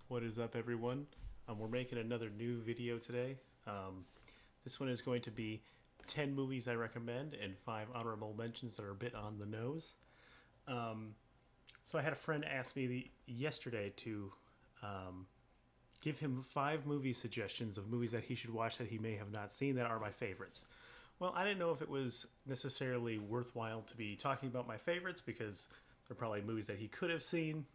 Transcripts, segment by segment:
What is up, everyone? We're making another new video today. This one is going to be 10 movies I recommend and 5 honorable mentions that are a bit on the nose. So I had a friend ask me yesterday to give him 5 movie suggestions of movies that he should watch that he may have not seen that are my favorites. Well, I didn't know if it was necessarily worthwhile to be talking about my favorites because they're probably movies that he could have seen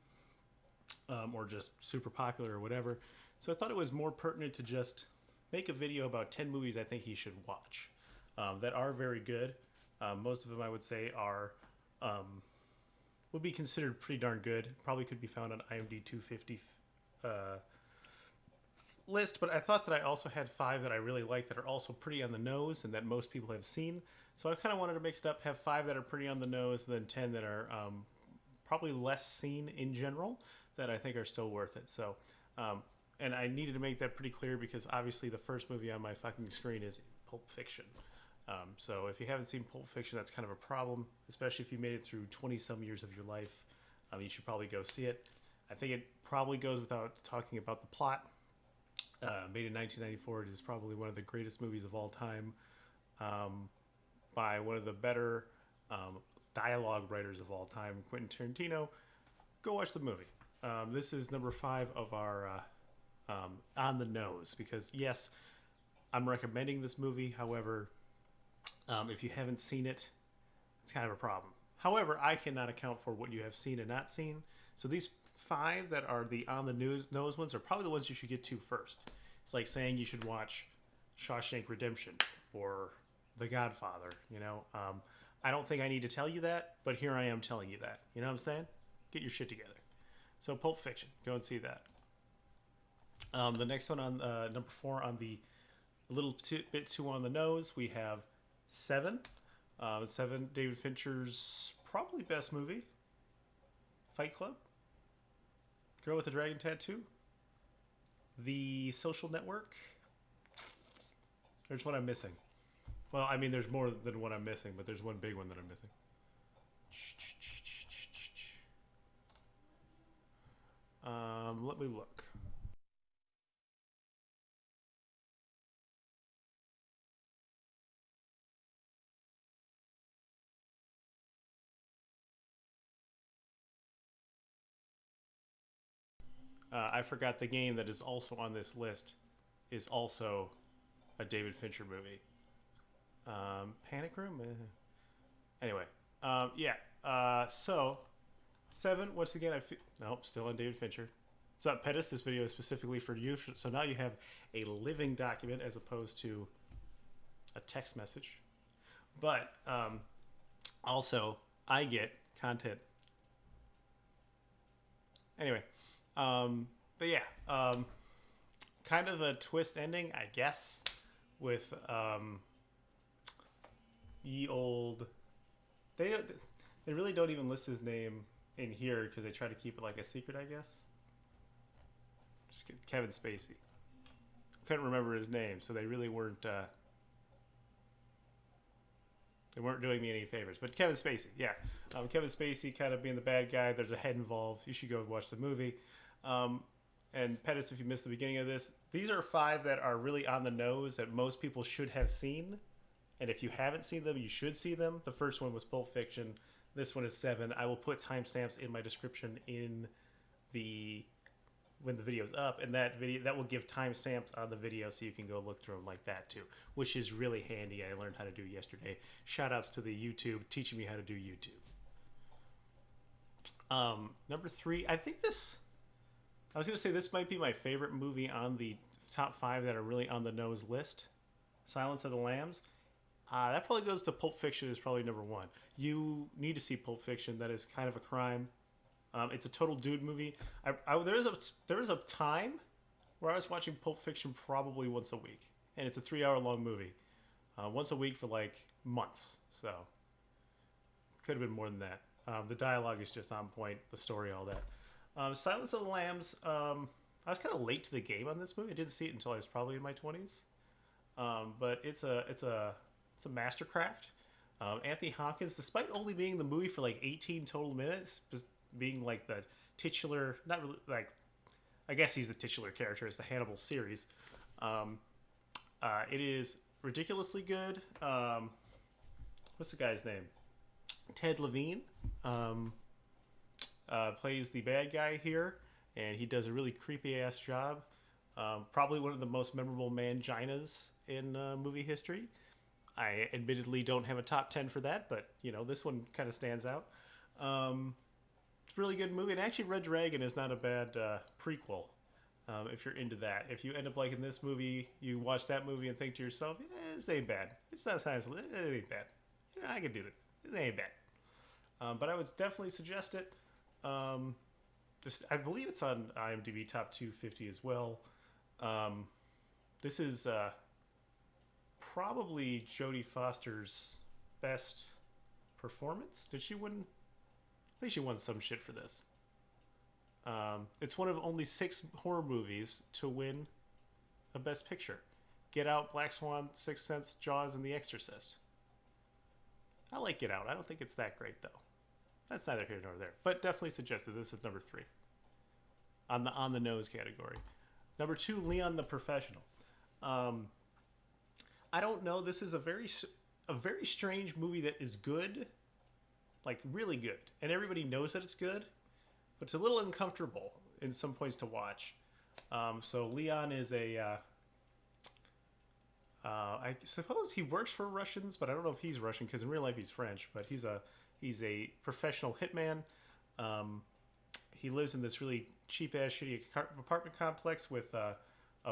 or just super popular or whatever. So I thought it was more pertinent to just make a video about 10 movies I think he should watch that are very good. Most of them I would say are would be considered pretty darn good. Probably could be found on IMDb 250 list, but I thought that I also had 5 that I really like that are also pretty on the nose and that most people have seen. So I kind of wanted to mix it up, have 5 that are pretty on the nose, and then 10 that are probably less seen in general that I think are still worth it. So, and I needed to make that pretty clear because obviously the first movie on my fucking screen is Pulp Fiction. So if you haven't seen Pulp Fiction, that's kind of a problem, especially if you made it through 20 some years of your life. You should probably go see it. I think it probably goes without talking about the plot. Made in 1994, it is probably one of the greatest movies of all time by one of the better dialogue writers of all time, Quentin Tarantino. Go watch the movie. This is number 5 of our on the nose because yes, I'm recommending this movie. However, if you haven't seen it, it's kind of a problem. However, I cannot account for what you have seen and not seen. So these 5 that are the on the nose ones are probably the ones you should get to first. It's like saying you should watch Shawshank Redemption or The Godfather. You know, I don't think I need to tell you that, but here I am telling you that. You know what I'm saying? Get your shit together. So Pulp Fiction, go and see that. The next one on number 4 on the bit too on the nose, we have Seven. Seven, David Fincher's probably best movie. Fight Club. Girl with the Dragon Tattoo. The Social Network. There's one I'm missing. Well, I mean, there's more than one I'm missing, but there's one big one that I'm missing. Let me look. I forgot the game that is also on this list is also a David Fincher movie. Panic Room? Anyway, yeah. So, 7, once again, nope, still on David Fincher. So, Pettis, this video is specifically for you. So now you have a living document as opposed to a text message. But also, I get content. Anyway, but yeah, kind of a twist ending, I guess, with ye old. They really don't even list his name in here because they try to keep it like a secret, I guess. Just Kevin Spacey. Couldn't remember his name, so they really weren't. They weren't doing me any favors. But Kevin Spacey, yeah. Kevin Spacey kind of being the bad guy. There's a head involved. You should go watch the movie. And Pettis, if you missed the beginning of this, these are 5 that are really on the nose that most people should have seen. And if you haven't seen them, you should see them. The first one was Pulp Fiction. This one is 7. I will put timestamps in my description when the video's up, and that will give timestamps on the video so you can go look through them like that too, which is really handy. I learned how to do yesterday. Shout outs to the YouTube teaching me how to do YouTube. Number 3, I was going to say this might be my favorite movie on the top 5 that are really on the nose list. Silence of the Lambs. That probably goes to Pulp Fiction is probably number 1. You need to see Pulp Fiction. That is kind of a crime. It's a total dude movie. There was a time where I was watching Pulp Fiction probably once a week, and it's a 3-hour long movie. Once a week for like months. So could have been more than that. The dialogue is just on point. The story, all that. Silence of the Lambs. I was kind of late to the game on this movie. I didn't see it until I was probably in my 20s. But it's a mastercraft. Anthony Hopkins, despite only being in the movie for like 18 total minutes, just being like the titular, not really like I guess he's the titular character. It's the Hannibal series. Um, it is ridiculously good. What's the guy's name? Ted Levine plays the bad guy here, and he does a really creepy ass job. Probably one of the most memorable manginas in movie history. I admittedly don't have a top 10 for that, but this one kind of stands out. It's a really good movie, and actually Red Dragon is not a bad prequel. If you're into that, if you end up liking this movie, you watch that movie and think to yourself, "This ain't bad. It's not science. It ain't bad. I can do this. It ain't bad." But I would definitely suggest it. I believe it's on IMDb Top 250 as well. This is probably Jodie Foster's best performance. Did she win? I think she won some shit for this. It's one of only 6 horror movies to win a Best Picture. Get Out, Black Swan, Sixth Sense, Jaws, and The Exorcist. I like Get Out. I don't think it's that great, though. That's neither here nor there. But definitely suggested this is number 3 on the nose category. Number 2, Leon the Professional. I don't know. This is a very strange movie that is good, like really good, and everybody knows that it's good, but it's a little uncomfortable in some points to watch. So Leon is I suppose he works for Russians, but I don't know if he's Russian because in real life he's French. But he's a professional hitman. He lives in this really cheap ass shitty apartment complex with a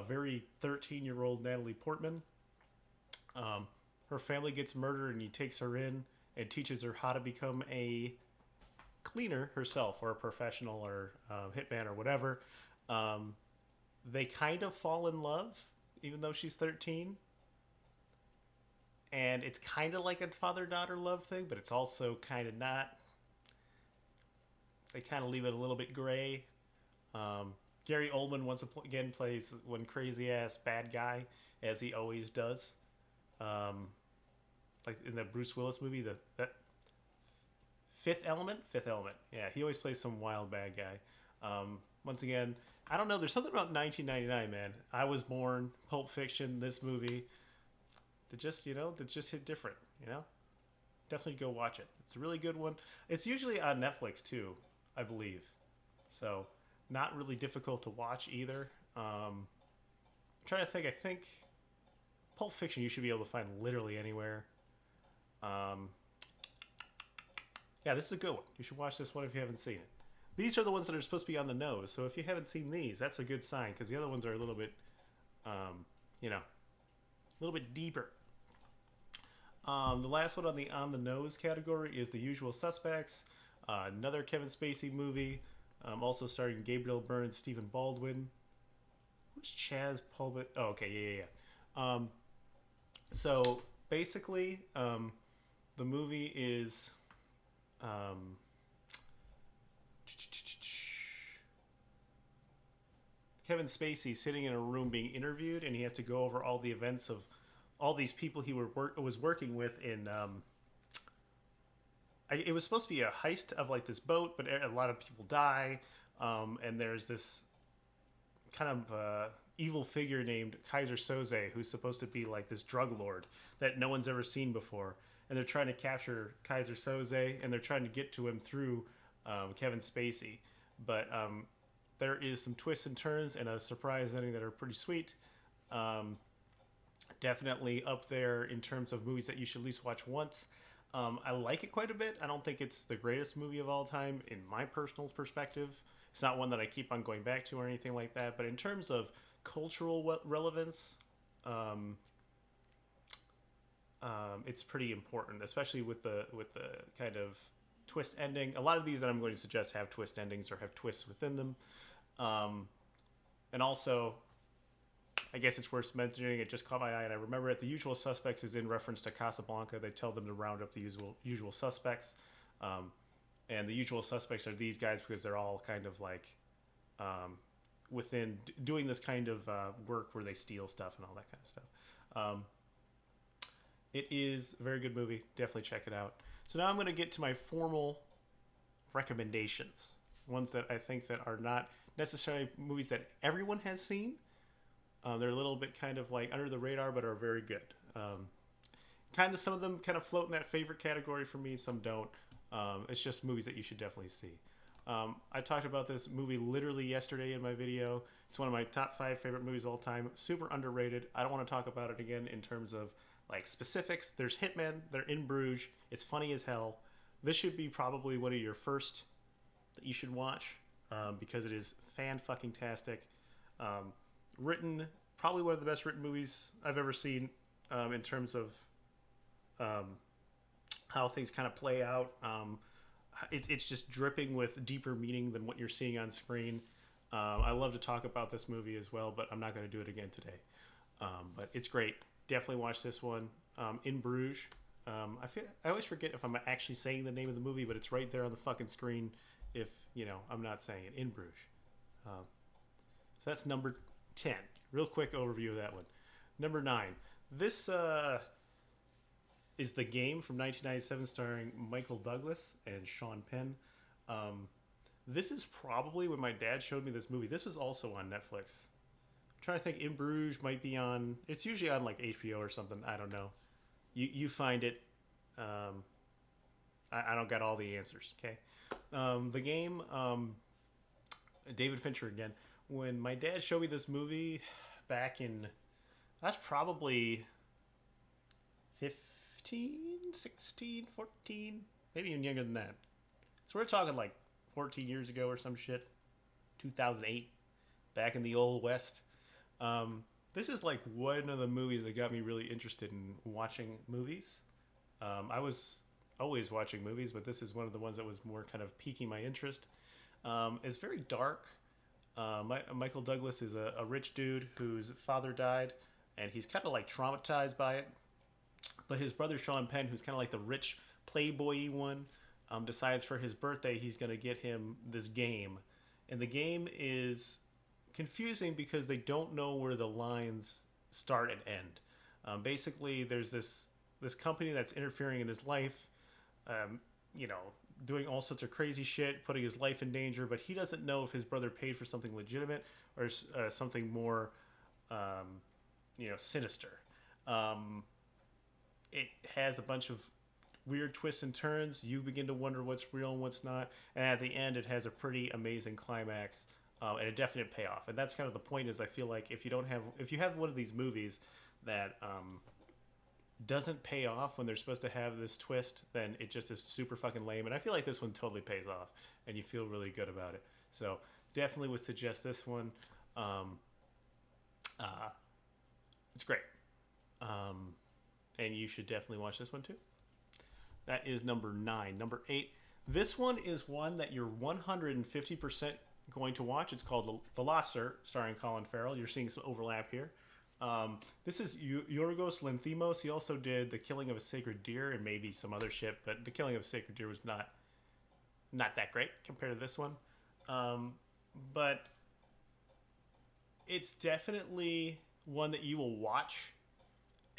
very 13-year-old Natalie Portman. Her family gets murdered, and he takes her in and teaches her how to become a cleaner herself, or a professional, or hitman, or whatever. They kind of fall in love, even though she's 13. And it's kind of like a father-daughter love thing, but it's also kind of not. They kind of leave it a little bit gray. Gary Oldman once again plays one crazy-ass bad guy, as he always does. Like in the Bruce Willis movie, that Fifth Element? Fifth Element. Yeah, he always plays some wild bad guy. Once again, I don't know. There's something about 1999, man. I Was Born, Pulp Fiction, this movie. That just hit different, Definitely go watch it. It's a really good one. It's usually on Netflix, too, I believe. So, not really difficult to watch either. I'm trying to think. I think Pulp Fiction you should be able to find literally anywhere. Yeah, this is a good one. You should watch this one if you haven't seen it. These are the ones that are supposed to be on the nose. So if you haven't seen these, that's a good sign, because the other ones are a little bit, a little bit deeper. The last one on the nose category is The Usual Suspects, another Kevin Spacey movie, also starring Gabriel Byrne and Stephen Baldwin. Who's Chaz Pulbit? Oh, okay, yeah. So basically, the movie is Kevin Spacey sitting in a room being interviewed, and he has to go over all the events of all these people he was working with in. It was supposed to be a heist of like this boat, but a lot of people die, and there's this kind of evil figure named Kaiser Soze, who's supposed to be like this drug lord that no one's ever seen before, and they're trying to capture Kaiser Soze, and they're trying to get to him through Kevin Spacey, but there is some twists and turns and a surprise ending that are pretty sweet. Definitely up there in terms of movies that you should at least watch once. I like it quite a bit. I don't think it's the greatest movie of all time in my personal perspective. It's not one that I keep on going back to or anything like that. But in terms of cultural relevance, it's pretty important, especially with the kind of twist ending. A lot of these that I'm going to suggest have twist endings or have twists within them. And also, I guess it's worth mentioning, it just caught my eye and I remember it. The Usual Suspects is in reference to Casablanca. They tell them to round up the usual suspects. And the usual suspects are these guys because they're all kind of like within doing this kind of work where they steal stuff and all that kind of stuff. It is a very good movie. Definitely check it out. So now I'm going to get to my formal recommendations. Ones that I think that are not necessarily movies that everyone has seen. They're a little bit kind of like under the radar, but are very good. Kind of some of them kind of float in that favorite category for me. Some don't. It's just movies that you should definitely see. I talked about this movie literally yesterday in my video. It's one of my top 5 favorite movies of all time. Super underrated. I don't want to talk about it again in terms of like specifics. There's Hitmen. They're in Bruges. It's funny as hell. This should be probably one of your first that you should watch because it is fan-fucking-tastic. Written, probably one of the best written movies I've ever seen in terms of how things kind of play out. It's just dripping with deeper meaning than what you're seeing on screen. I love to talk about this movie as well, but I'm not going to do it again today. But it's great. Definitely watch this one. In Bruges. I always forget if I'm actually saying the name of the movie, but it's right there on the fucking screen if, I'm not saying it. In Bruges. So that's number 10. Real quick overview of that one. Number 9. This is The Game from 1997 starring Michael Douglas and Sean Penn. This is probably when my dad showed me this movie. This was also on Netflix. I'm trying to think. In Bruges might be on... It's usually on like HBO or something. I don't know. You find it. I don't got all the answers, okay? The Game, David Fincher again. When my dad showed me this movie back in... That's probably 15, 16, 14, maybe even younger than that. So we're talking like 14 years ago or some shit. 2008, back in the old West. This is like one of the movies that got me really interested in watching movies. I was always watching movies, but this is one of the ones that was more kind of piquing my interest. It's very dark. Michael Douglas is a rich dude whose father died, and he's kind of like traumatized by it. But his brother Sean Penn, who's kind of like the rich playboy-y one, decides for his birthday he's going to get him this game. And the game is confusing because they don't know where the lines start and end. Basically, there's this company that's interfering in his life, doing all sorts of crazy shit, putting his life in danger, but he doesn't know if his brother paid for something legitimate or something more, sinister. It has a bunch of weird twists and turns. You begin to wonder what's real and what's not. And at the end, it has a pretty amazing climax and a definite payoff. And that's kind of the point. Is I feel like if you have one of these movies that doesn't pay off when they're supposed to have this twist, then it just is super fucking lame. And I feel like this one totally pays off, and you feel really good about it. So definitely would suggest this one. It's great. And you should definitely watch this one too. That is number 9. Number 8. This one is one that you're 150% going to watch. It's called The Lobster, starring Colin Farrell. You're seeing some overlap here. This is Yorgos Lanthimos. He also did The Killing of a Sacred Deer and maybe some other shit, but The Killing of a Sacred Deer was not that great compared to this one. But it's definitely one that you will watch,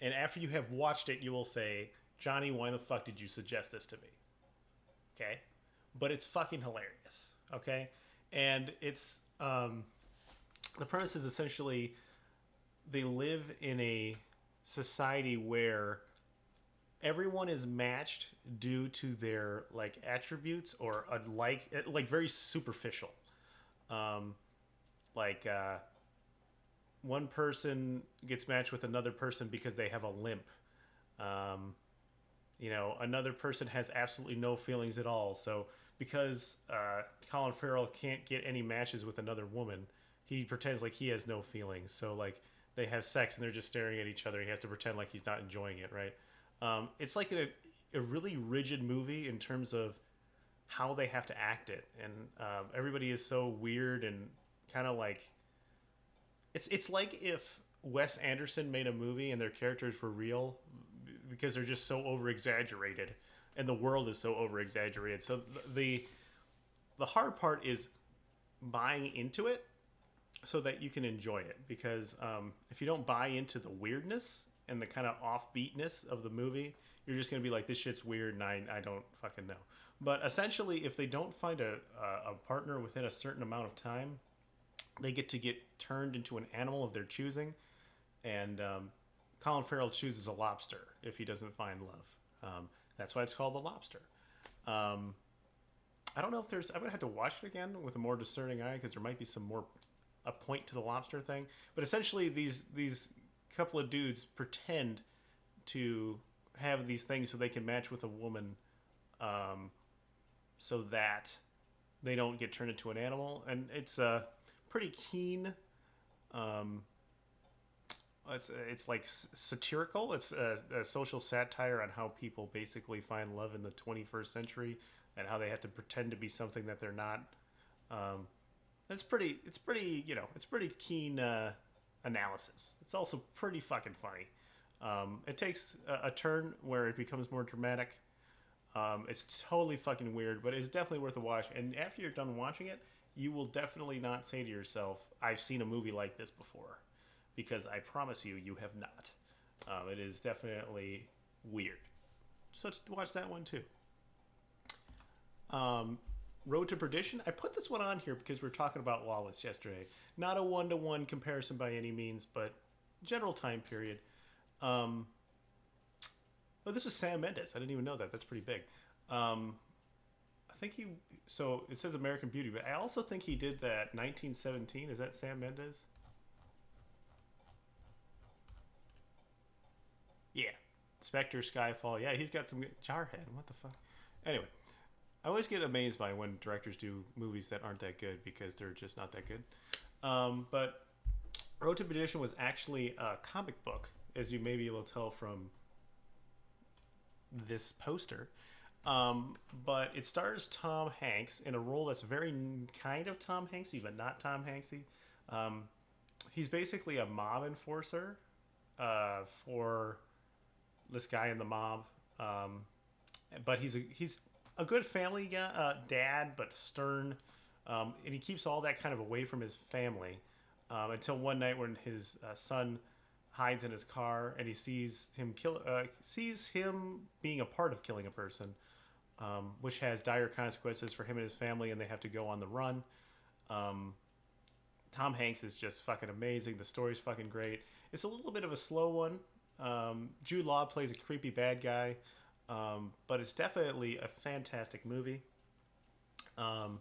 and after you have watched it, you will say, Johnny, why the fuck did you suggest this to me? Okay? But it's fucking hilarious. Okay? And it's... the premise is essentially they live in a society where everyone is matched due to their like attributes or like very superficial. One person gets matched with another person because they have a limp. Another person has absolutely no feelings at all. So because Colin Farrell can't get any matches with another woman, he pretends like he has no feelings. So like they have sex and they're just staring at each other. He has to pretend like he's not enjoying it, right? It's like a really rigid movie in terms of how they have to act it. And everybody is so weird and kind of like... It's like if Wes Anderson made a movie and their characters were real because they're just so over-exaggerated and the world is so over-exaggerated. So the hard part is buying into it so that you can enjoy it, because if you don't buy into the weirdness and the kind of offbeatness of the movie, you're just going to be like, this shit's weird and I don't fucking know. But essentially, if they don't find a partner within a certain amount of time, they get to get turned into an animal of their choosing, and Colin Farrell chooses a lobster if he doesn't find love. That's why it's called The Lobster. Um, I don't know if there's. I'm gonna have to watch it again with a more discerning eye because there might be some more a point to the lobster thing. But essentially, these couple of dudes pretend to have these things so they can match with a woman, um, so that they don't get turned into an animal. And it's pretty keen. Um, it's like satirical. It's a social satire on how people basically find love in the 21st century and how they have to pretend to be something that they're not. Um, it's pretty it's pretty keen analysis. It's also pretty fucking funny. It takes a turn where it becomes more dramatic. It's totally fucking weird, but it's definitely worth a watch. And after you're done watching it, you will definitely not say to yourself, "I've seen a movie like this before," because I promise you, you have not. It is definitely weird. So watch that one too. Um, Road to Perdition. I put this one on here because we were talking about Lawless yesterday. Not a one-to-one comparison by any means, but general time period. Um, oh, this was Sam Mendes. I didn't even know that. That's pretty big. Um, I think he. So it says American Beauty, but I also think he did that 1917. Is that Sam Mendes? Yeah. Spectre, Skyfall. Yeah, he's got some Jarhead. What the fuck? Anyway, I always get amazed by when directors do movies that aren't that good because they're just not that good. But Road to Perdition was actually a comic book, as you may be able to tell from this poster. But it stars Tom Hanks in a role that's very kind of Tom Hanksy, but not Tom Hanksy. Um, he's basically a mob enforcer for this guy in the mob. But he's a good family guy, dad, but stern, and he keeps all that kind of away from his family until one night when his son hides in his car and he sees him being a part of killing a person, which has dire consequences for him and his family, and they have to go on the run. Um, Tom Hanks is just fucking amazing. The story's fucking great. It's a little bit of a slow one. Jude Law plays a creepy bad guy, but it's definitely a fantastic movie. Um,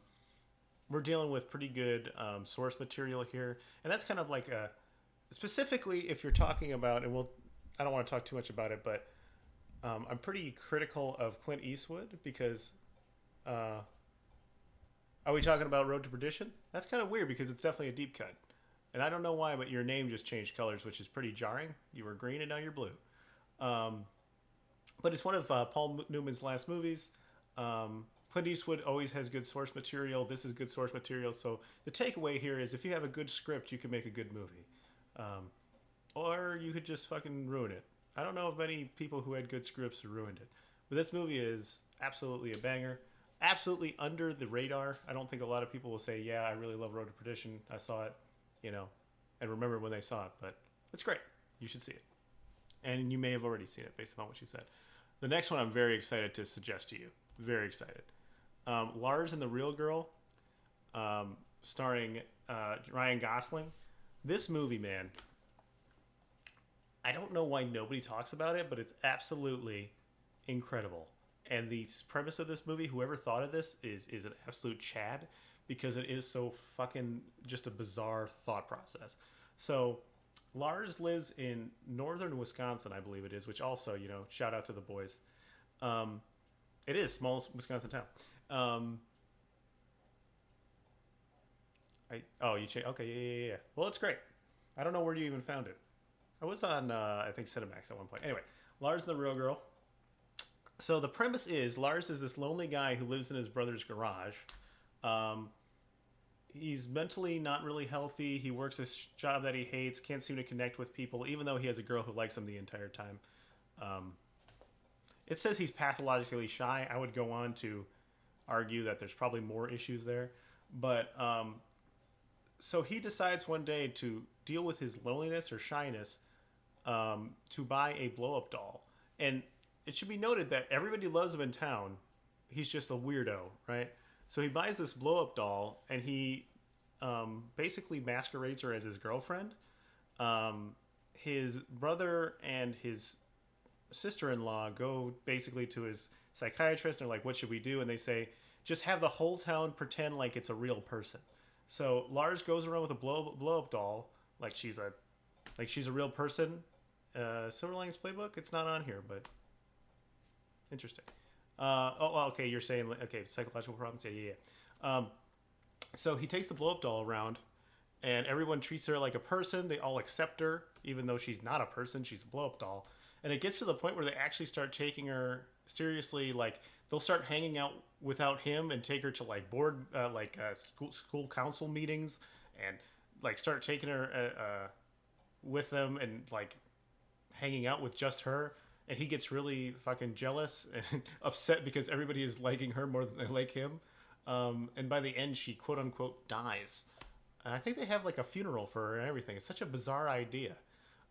we're dealing with pretty good source material here, and that's kind of like a specifically if you're talking about, and I don't want to talk too much about it, but I'm pretty critical of Clint Eastwood because uh, are we talking about Road to Perdition? That's kind of weird because it's definitely a deep cut. And I don't know why, but your name just changed colors, which is pretty jarring. You were green and now you're blue. Um, but it's one of Paul Newman's last movies. Clint Eastwood always has good source material. This is good source material. So the takeaway here is if you have a good script, you can make a good movie. Um, or you could just fucking ruin it. I don't know of many people who had good scripts who ruined it. But this movie is absolutely a banger. Absolutely under the radar. I don't think a lot of people will say, yeah, I really love Road to Perdition. I saw it, and remember when they saw it. But it's great. You should see it. And you may have already seen it based upon what you said. The next one I'm very excited to suggest to you. Very excited. Lars and the Real Girl, starring Ryan Gosling. This movie, man, I don't know why nobody talks about it, but it's absolutely incredible. And the premise of this movie, whoever thought of this, is an absolute chad because it is so fucking just a bizarre thought process. So Lars lives in northern Wisconsin, I believe it is, which also, shout out to the boys. It is small Wisconsin town. You changed. Okay, yeah. Well, it's great. I don't know where you even found it. I was on, I think, Cinemax at one point. Anyway, Lars and the Real Girl. So the premise is Lars is this lonely guy who lives in his brother's garage. He's mentally not really healthy. He works a job that he hates, can't seem to connect with people, even though he has a girl who likes him the entire time. It says he's pathologically shy. I would go on to argue that there's probably more issues there. But so he decides one day to deal with his loneliness or shyness to buy a blow-up doll. And it should be noted that everybody loves him in town. He's just a weirdo, right? So he buys this blow-up doll, and he basically masquerades her as his girlfriend. His brother and his sister-in-law go basically to his psychiatrist and they're like, what should we do? And they say, just have the whole town pretend like it's a real person. So Lars goes around with a blow-up doll like she's a real person. Silver Linings Playbook, it's not on here, but interesting. Okay, you're saying, okay, psychological problems? Yeah. So he takes the blow-up doll around, and everyone treats her like a person. They all accept her, even though she's not a person. She's a blow-up doll. And it gets to the point where they actually start taking her seriously. Like, they'll start hanging out without him and take her to, like, school council meetings and, like, start taking her with them and, like, hanging out with just her. And he gets really fucking jealous and upset because everybody is liking her more than they like him. And by the end, she quote unquote dies. And I think they have like a funeral for her and everything. It's such a bizarre idea.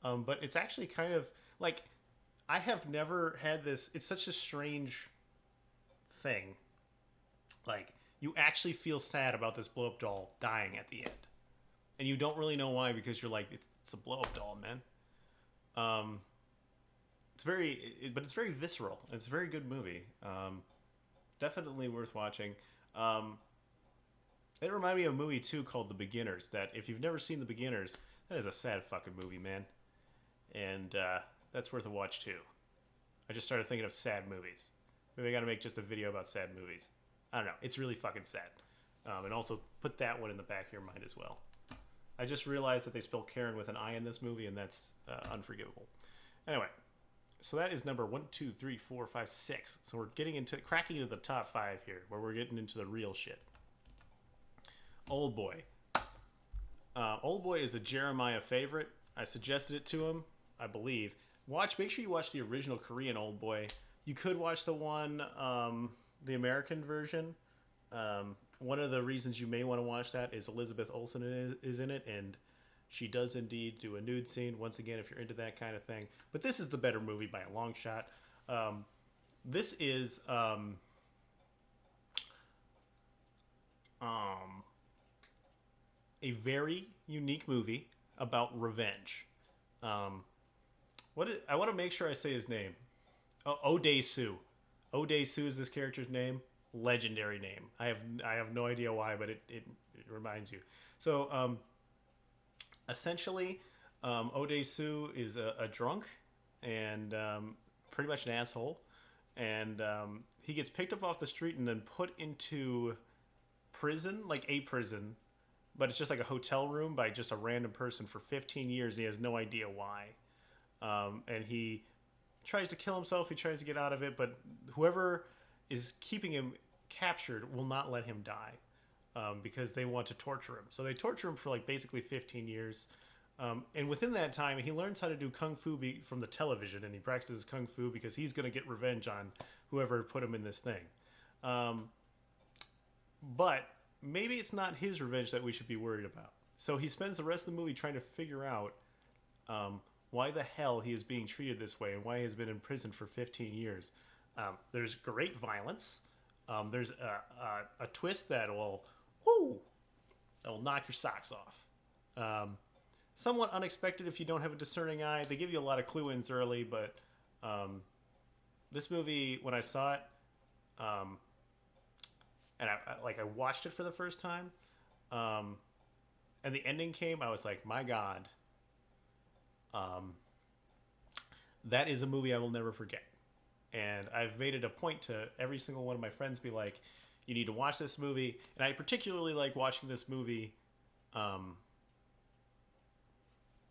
But it's actually kind of like, I have never had this. It's such a strange thing. Like, you actually feel sad about this blow up doll dying at the end. And you don't really know why because you're like, it's a blow up doll, man. But it's very visceral. It's a very good movie. Definitely worth watching. It reminded me of a movie too called The Beginners. That if you've never seen The Beginners, that is a sad fucking movie, man. And that's worth a watch too. I just started thinking of sad movies. Maybe I got to make just a video about sad movies. I don't know. It's really fucking sad. And also put that one in the back of your mind as well. I just realized that they spelled Karen with an I in this movie, and that's unforgivable. Anyway. So that is number 1, 2, 3, 4, 5, 6. So we're cracking into the top 5 here, where we're getting into the real shit. Oldboy. Oldboy is a Jeremiah favorite. I suggested it to him, I believe. Make sure you watch the original Korean Oldboy. You could watch the one, the American version. One of the reasons you may want to watch that is Elizabeth Olsen is in it, and she does indeed do a nude scene, once again, if you're into that kind of thing. But this is the better movie by a long shot. This is a very unique movie about revenge. I want to make sure I say his name. O'Day Sue. O'Day Sue is this character's name. Legendary name. I have no idea why, but it reminds you. So, essentially, O'Day Sue is a drunk and pretty much an asshole. And he gets picked up off the street and then put into prison, like a prison. But it's just like a hotel room by just a random person for 15 years. And he has no idea why. And he tries to kill himself. He tries to get out of it. But whoever is keeping him captured will not let him die. Because they want to torture him. So they torture him for like basically 15 years. And within that time, he learns how to do kung fu from the television, and he practices kung fu because he's going to get revenge on whoever put him in this thing. But maybe it's not his revenge that we should be worried about. So he spends the rest of the movie trying to figure out why the hell he is being treated this way and why he has been in prison for 15 years. There's great violence. There's a twist that will knock your socks off. Somewhat unexpected if you don't have a discerning eye. They give you a lot of clue-ins early, but this movie, when I saw it, and I watched it for the first time, and the ending came, I was like, my God, that is a movie I will never forget. And I've made it a point to every single one of my friends be like, you need to watch this movie. And I particularly like watching this movie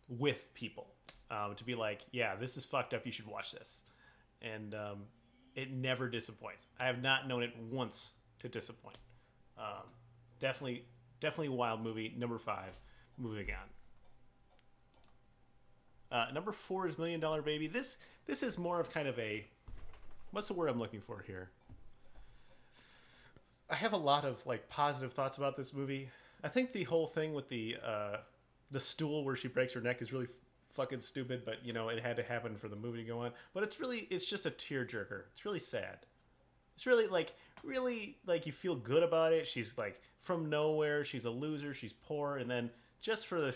with people. To be like, yeah, this is fucked up. You should watch this. And it never disappoints. I have not known it once to disappoint. Definitely a wild movie. Number 5. Moving on. Number 4 is $1 Million Baby. This is more of kind of a... What's the word I'm looking for here? I have a lot of like positive thoughts about this movie. I think the whole thing with the stool where she breaks her neck is really fucking stupid, but you know, it had to happen for the movie to go on. But it's just a tearjerker. It's really sad. It's really like really like you feel good about it. She's like from nowhere. She's a loser. She's poor, and then just for the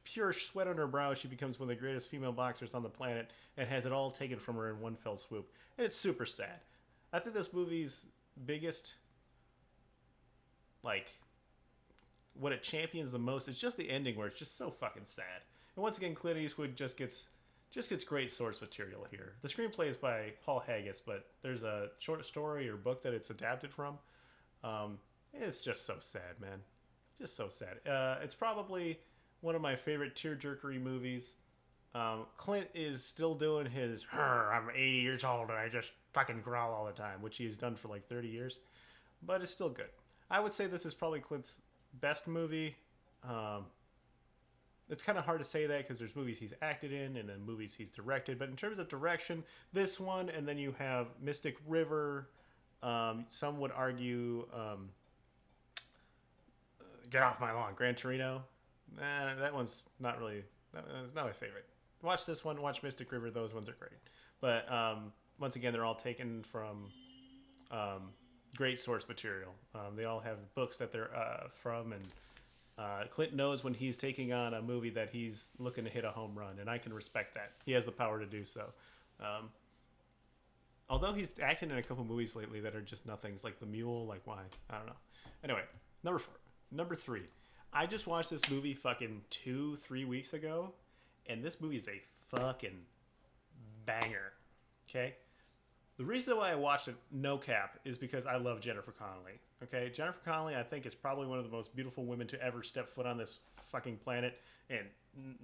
pure sweat on her brow, she becomes one of the greatest female boxers on the planet and has it all taken from her in one fell swoop. And it's super sad. I think this movie's biggest, like, what it champions the most is just the ending where it's just so fucking sad. And once again, Clint Eastwood just gets great source material here. The screenplay is by Paul Haggis, but there's a short story or book that it's adapted from. It's just so sad, man. Just so sad. It's probably one of my favorite tearjerkery movies. Clint is still doing his, I'm 80 years old and I just fucking growl all the time, which he's done for like 30 years. But it's still good. I would say this is probably Clint's best movie. It's kind of hard to say that because there's movies he's acted in and then movies he's directed. But in terms of direction, this one, and then you have Mystic River. Some would argue, Get Off My Lawn, Gran Torino. That one's not really, that's not my favorite. Watch this one, watch Mystic River. Those ones are great. But once again, they're all taken from great source material. They all have books that they're from, and Clint knows when he's taking on a movie that he's looking to hit a home run, and I can respect that. He has the power to do so. Although he's acting in a couple movies lately that are just nothings, like The Mule, like why? I don't know. Anyway, number 4. Number 3. I just watched this movie fucking 2-3 weeks ago, and this movie is a fucking banger. Okay? The reason why I watched it, no cap, is because I love Jennifer Connelly. Okay, Jennifer Connelly, I think, is probably one of the most beautiful women to ever step foot on this fucking planet, and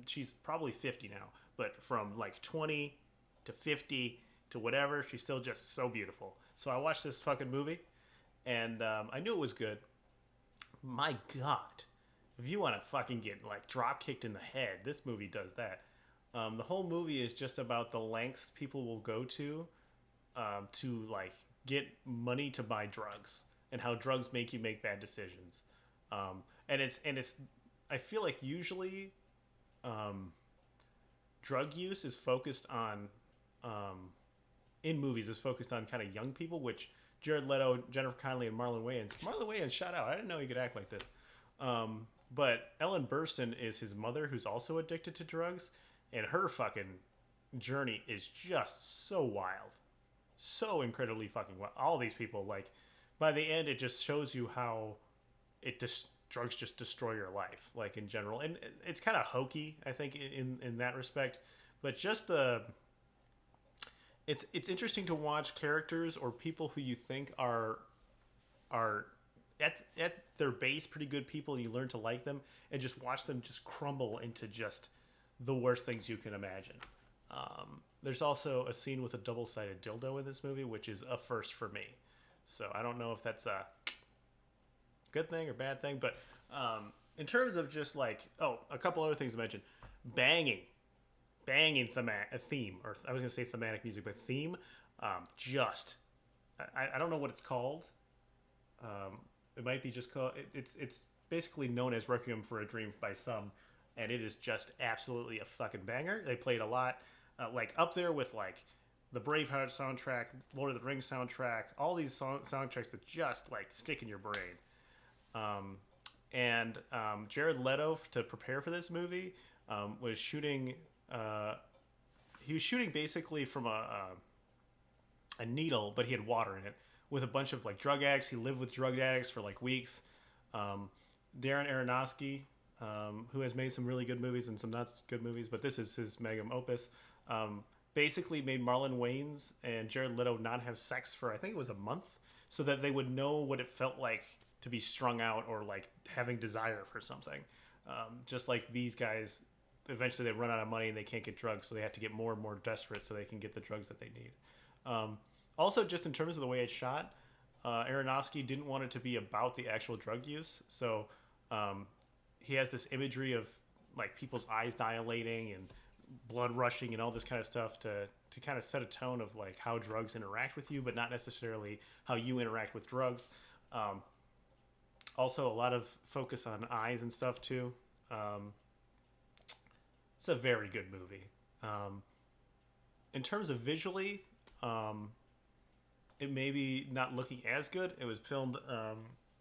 she's probably 50 now. But from like 20 to 50 to whatever, she's still just so beautiful. So I watched this fucking movie, and I knew it was good. My God, if you want to fucking get like drop kicked in the head, this movie does that. The whole movie is just about the lengths people will go to like get money to buy drugs and how drugs make you make bad decisions. And it's I feel like usually drug use is focused on in movies is focused on kind of young people, which Jared Leto, Jennifer Connelly, and Marlon Wayans shout out. I didn't know he could act like this. But Ellen Burstyn is his mother, who's also addicted to drugs, and her fucking journey is just so wild. So incredibly fucking wild. All these people, like, by the end, it just shows you how drugs just destroy your life, like, in general. And it's kind of hokey, I think, in that respect. But just it's interesting to watch characters or people who you think are at their base pretty good people, and you learn to like them, and just watch them just crumble into just the worst things you can imagine. There's also a scene with a double-sided dildo in this movie, which is a first for me. So I don't know if that's a good thing or bad thing, but in terms of just like, a couple other things to mention. Banging theme, or I was going to say thematic music, but theme, I don't know what it's called. It might be just called, it's basically known as Requiem for a Dream by some, and it is just absolutely a fucking banger. They played a lot, like up there with like the Braveheart soundtrack, Lord of the Rings soundtrack, all these soundtracks that just like stick in your brain. And Jared Leto, to prepare for this movie, was shooting. He was shooting basically from a needle, but he had water in it, with a bunch of like drug addicts. He lived with drug addicts for like weeks. Darren Aronofsky, who has made some really good movies and some not good movies, but this is his magnum opus. Basically made Marlon Wayans and Jared Leto not have sex for, I think it was a month, so that they would know what it felt like to be strung out or like having desire for something. Just like these guys, eventually they run out of money and they can't get drugs, so they have to get more and more desperate so they can get the drugs that they need. Also, just in terms of the way it's shot, Aronofsky didn't want it to be about the actual drug use, so he has this imagery of like people's eyes dilating and blood rushing and all this kind of stuff to kind of set a tone of like how drugs interact with you, but not necessarily how you interact with drugs. Also, a lot of focus on eyes and stuff too. It's a very good movie. In terms of visually, it may be not looking as good. It was filmed, I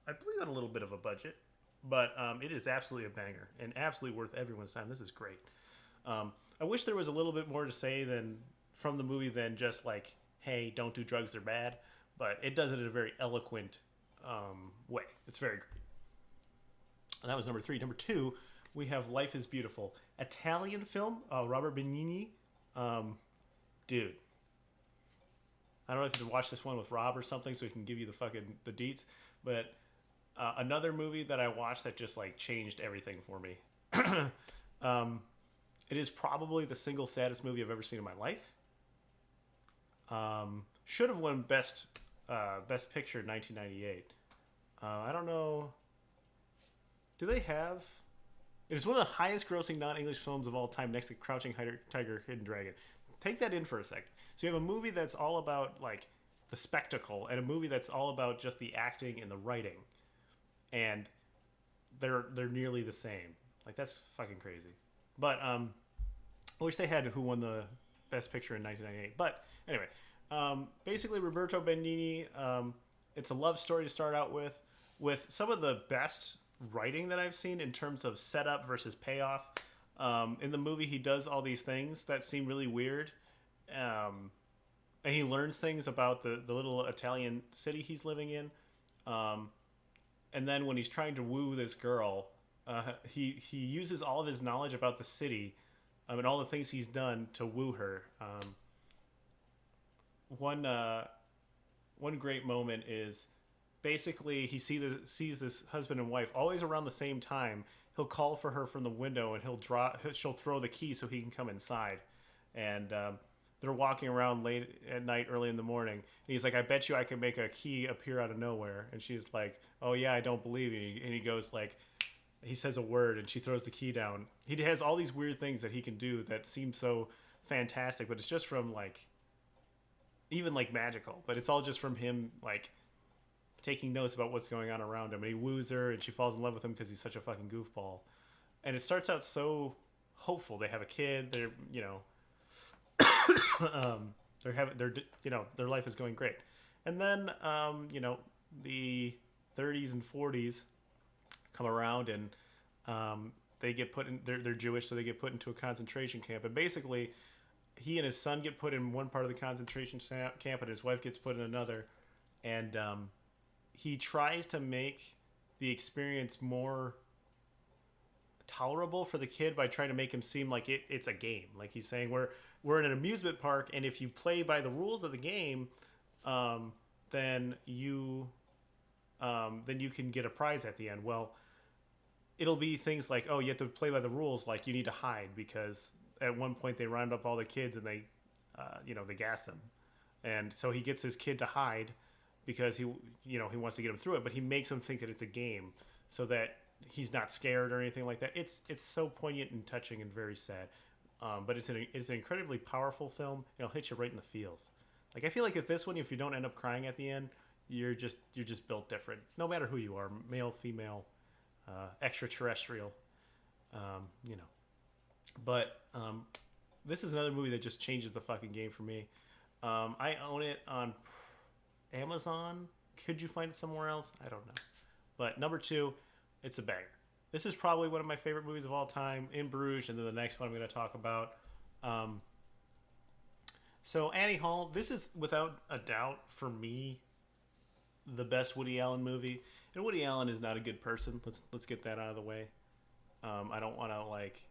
believe, on a little bit of a budget, but it is absolutely a banger and absolutely worth everyone's time. This is great. I wish there was a little bit more to say than from the movie than just like, "Hey, don't do drugs; they're bad." But it does it in a very eloquent way. It's very great. And that was number three. Number two, we have Life is Beautiful, Italian film, Robert Benigni. Dude, I don't know if you can watch this one with Rob or something, so he can give you the deets. But another movie that I watched that just like changed everything for me. It is probably the single saddest movie I've ever seen in my life. Should have won Best Picture in 1998. I don't know. Do they have? It is one of the highest grossing non-English films of all time, next to Crouching Tiger, Hidden Dragon. Take that in for a second. So you have a movie that's all about like the spectacle, and a movie that's all about just the acting and the writing, and they're nearly the same. Like that's fucking crazy. But I wish they had who won the Best Picture in 1998. But anyway, basically Roberto Benigni. It's a love story to start out with some of the best writing that I've seen in terms of setup versus payoff. In the movie, he does all these things that seem really weird, and he learns things about the little Italian city he's living in. And then when he's trying to woo this girl, he uses all of his knowledge about the city and all the things he's done to woo her. One great moment is basically he sees this husband and wife always around the same time. He'll call for her from the window and she'll throw the key so he can come inside. And they're walking around late at night, early in the morning. And he's like, "I bet you I can make a key appear out of nowhere." And she's like, "Oh yeah, I don't believe you." And he goes like, he says a word and she throws the key down. He has all these weird things that he can do that seem so fantastic, but it's just from like, even like magical, but it's all just from him like taking notes about what's going on around him. And he woos her and she falls in love with him because he's such a fucking goofball. And it starts out so hopeful. They have a kid. They're, their life is going great. And then, the 30s and 40s come around and they get put in, they're Jewish, so they get put into a concentration camp. And basically, he and his son get put in one part of the concentration camp and his wife gets put in another. And he tries to make the experience more tolerable for the kid by trying to make him seem like it's a game. Like he's saying, we're in an amusement park, and if you play by the rules of the game, then you can get a prize at the end. Well, it'll be things like, oh, you have to play by the rules, like you need to hide because at one point they round up all the kids and they gas them, and so he gets his kid to hide because he wants to get him through it, but he makes him think that it's a game so that he's not scared or anything like that. It's so poignant and touching and very sad, but it's an incredibly powerful film. It'll hit you right in the feels. Like I feel like if you don't end up crying at the end, you're just built different, no matter who you are, male, female, extraterrestrial, But this is another movie that just changes the fucking game for me. I own it on Amazon. Could you find it somewhere else? I don't know. But number two, it's a banger. This is probably one of my favorite movies of all time, In Bruges, and then the next one I'm going to talk about. So Annie Hall, this is without a doubt for me the best Woody Allen movie. And Woody Allen is not a good person. Let's get that out of the way. I don't want to like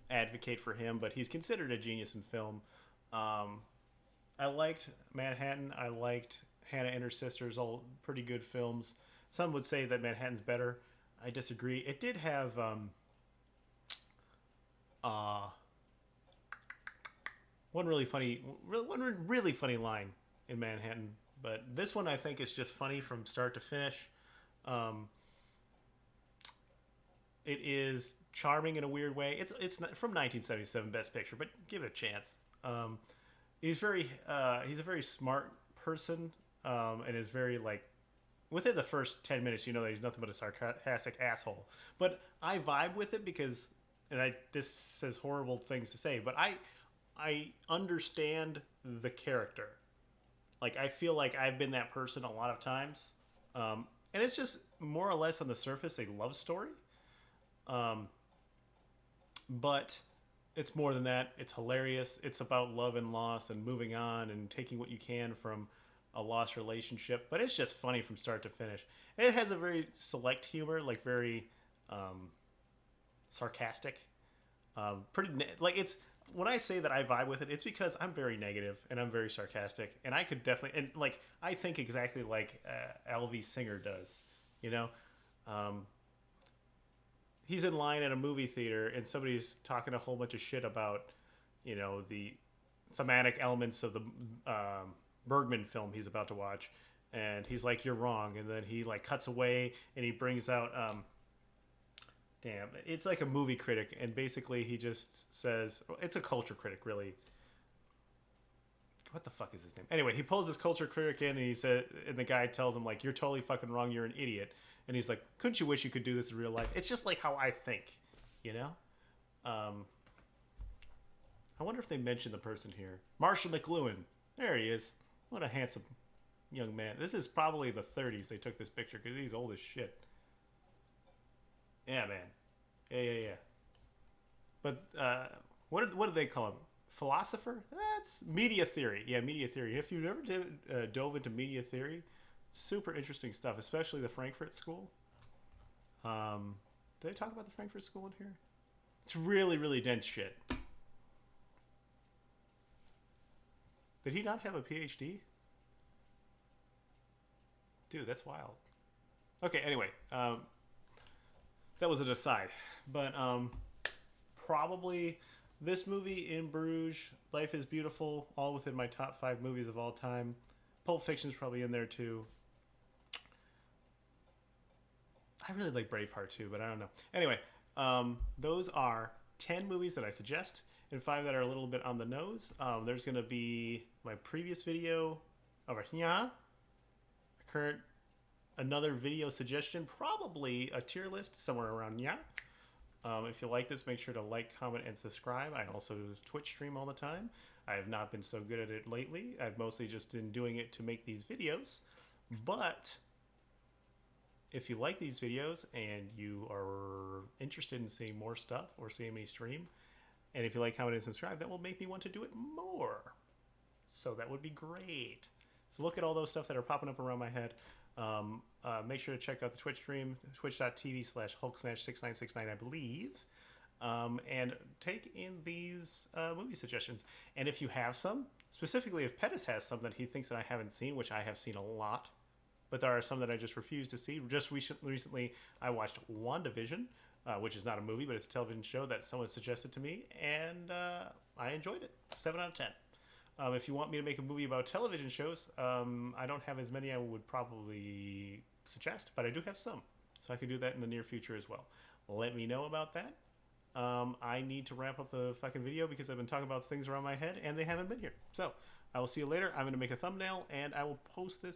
advocate for him, but he's considered a genius in film. I liked Manhattan. I liked Hannah and Her Sisters, all pretty good films. Some would say that Manhattan's better. I disagree. It did have one really funny line in Manhattan, but this one I think is just funny from start to finish. It is charming in a weird way. It's not, from 1977, Best Picture, but give it a chance. He's a very smart person, and is very like, within the first 10 minutes, you know that he's nothing but a sarcastic asshole. But I vibe with it because, this says horrible things to say, but I understand the character. Like I feel like I've been that person a lot of times, and it's just more or less on the surface a love story, um, but it's more than that. It's hilarious. It's about love and loss and moving on and taking what you can from a lost relationship. But it's just funny from start to finish. And it has a very select humor, like very um, sarcastic. Like it's when I say that I vibe with it, it's because I'm very negative and I'm very sarcastic, and I could definitely and like I think exactly like LV Singer does. You know, um, he's in line at a movie theater and somebody's talking a whole bunch of shit about, the thematic elements of the Bergman film he's about to watch, and he's like, "You're wrong," and then he like cuts away and he brings out, damn, it's like a movie critic, and basically he just says, it's a culture critic, really. What the fuck is his name? Anyway, he pulls this culture critic in, and he said, and the guy tells him like, "You're totally fucking wrong. You're an idiot." And he's like, "Couldn't you wish you could do this in real life?" It's just like how I think, you know. Um, I wonder if they mentioned the person here, Marshall McLuhan. There he is. What a handsome young man. This is probably the 30s they took this picture because he's old as shit. Yeah, man. Yeah. But what did they call him? Philosopher? That's media theory. Yeah, media theory. If you've ever dove into media theory, super interesting stuff, especially the Frankfurt School. Did I talk about the Frankfurt School in here? It's really, really dense shit. Did he not have a PhD? Dude, that's wild. Okay, anyway, that was an aside. But probably this movie, In Bruges, Life is Beautiful, all within my top 5 movies of all time. Pulp Fiction's probably in there too. I really like Braveheart too, but I don't know. Anyway, those are 10 movies that I suggest and 5 that are a little bit on the nose. There's going to be my previous video over here. Another video suggestion, probably a tier list somewhere around here. If you like this, make sure to like, comment, and subscribe. I also Twitch stream all the time. I have not been so good at it lately. I've mostly just been doing it to make these videos. But if you like these videos and you are interested in seeing more stuff or seeing me stream, and if you like, comment, and subscribe, that will make me want to do it more. So that would be great. So look at all those stuff that are popping up around my head. Make sure to check out the Twitch stream, twitch.tv/HulkSmash6969, I believe. And take in these movie suggestions. And if you have some, specifically if Pettis has some that he thinks that I haven't seen, which I have seen a lot, but there are some that I just refuse to see. Just recently, I watched WandaVision, which is not a movie, but it's a television show that someone suggested to me, and I enjoyed it. 7 out of 10. If you want me to make a movie about television shows, I don't have as many I would probably suggest, but I do have some. So I could do that in the near future as well. Let me know about that. I need to wrap up the fucking video because I've been talking about things around my head and they haven't been here. So I will see you later. I'm going to make a thumbnail and I will post this